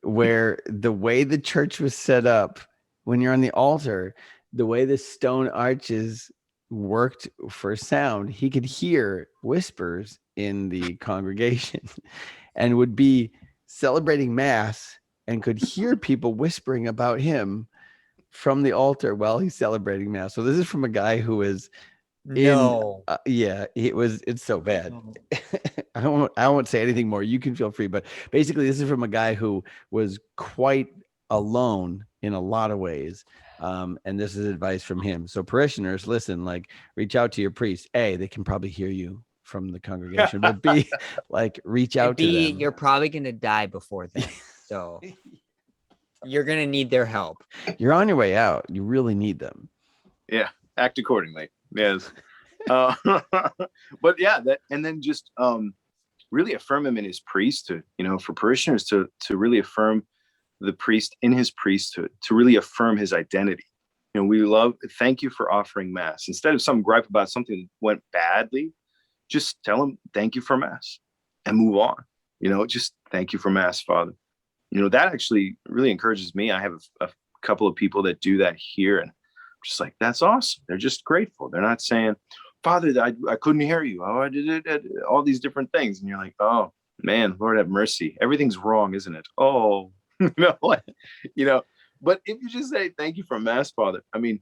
where the way the church was set up, when you're on the altar, the way the stone arches worked for sound, he could hear whispers in the congregation and would be celebrating mass and could hear people whispering about him from the altar while he's celebrating mass. So this is from a guy who is No. it's so bad. I won't say anything more. You can feel free, but basically this is from a guy who was quite alone in a lot of ways. And this is advice from him. So parishioners, listen, like reach out to your priest. A, they can probably hear you from the congregation, but B, like reach out to them. You're probably going to die before then. So you're going to need their help. You're on your way out. You really need them. Yeah, act accordingly. Yes. But yeah, and then just really affirm him in his priesthood, for parishioners to really affirm the priest in his priesthood, to really affirm his identity. Thank you for offering mass. Instead of some gripe about something that went badly, just tell him, thank you for mass. and move on. Just thank you for Mass, Father. That actually really encourages me. I have a couple of people that do that here, and just like, that's awesome. They're just grateful. They're not saying, Father, I couldn't hear you. Oh, I did all these different things. And you're like, oh man, Lord have mercy. Everything's wrong, isn't it? Oh, what? But if you just say, thank you for Mass, Father. I mean,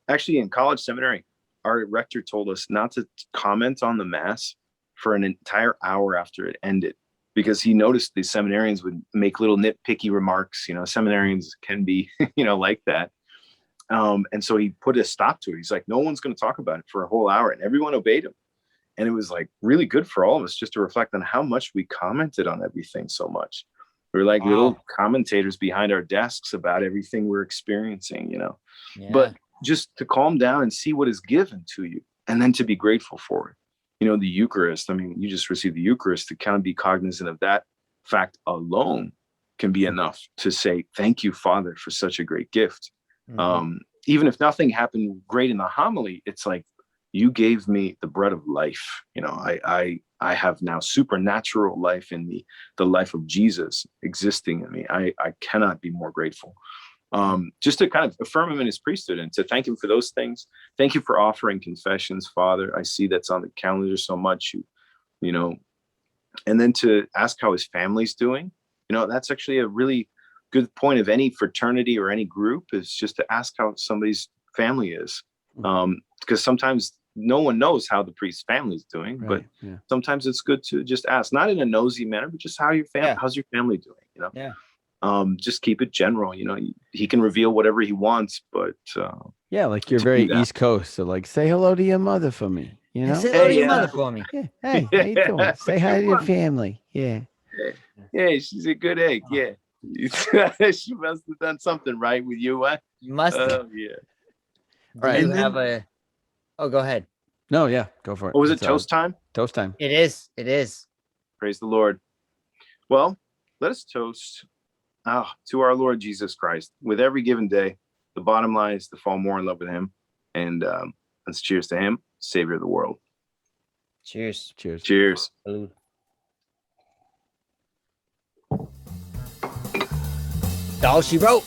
actually in college seminary, our rector told us not to comment on the Mass for an entire hour after it ended, because he noticed the seminarians would make little nitpicky remarks. Seminarians can be, like that. And so he put a stop to it. He's like, no one's going to talk about it for a whole hour. And everyone obeyed him. And it was like really good for all of us just to reflect on how much we commented on everything so much. We were like little commentators behind our desks about everything we're experiencing, Yeah. But just to calm down and see what is given to you, and then to be grateful for it. The Eucharist, I mean, you just received the Eucharist. To kind of be cognizant of that fact alone can be enough to say, thank you, Father, for such a great gift. Mhm. Even if nothing happened great in the homily, it's like, you gave me the bread of life. I have now supernatural life in me, the life of Jesus existing in me. I cannot be more grateful. Just to kind of affirm him in his priesthood and to thank him for those things. Thank you for offering confessions, Father. I see that's on the calendar so much, and then to ask how his family's doing. That's actually a really good point of any fraternity or any group, is just to ask how somebody's family is. Because sometimes no one knows how the priest's family is doing, Right, but yeah. sometimes it's good to just ask, not in a nosy manner, but just how's your family doing? Yeah. Just keep it general. He can reveal whatever he wants, but Yeah, like you're to very do that. East Coast, so like say hello to your mother for me. Say hello to your yeah. mother for me. Yeah. Hey, how you doing? Say hi to your family. Yeah. Hey, she's a good egg. Yeah. She must have done something right with you. What? Must have. Yeah. Do right. you And have a? Oh, go ahead. No, yeah, go for it. What was it? It's all right. Toast time? Toast time. It is. It is. Praise the Lord. Well, let us toast to our Lord Jesus Christ with every given day. The bottom line is to fall more in love with him. And let's cheers to him, Savior of the world. Cheers. Cheers. Cheers. Salud. That's all she wrote.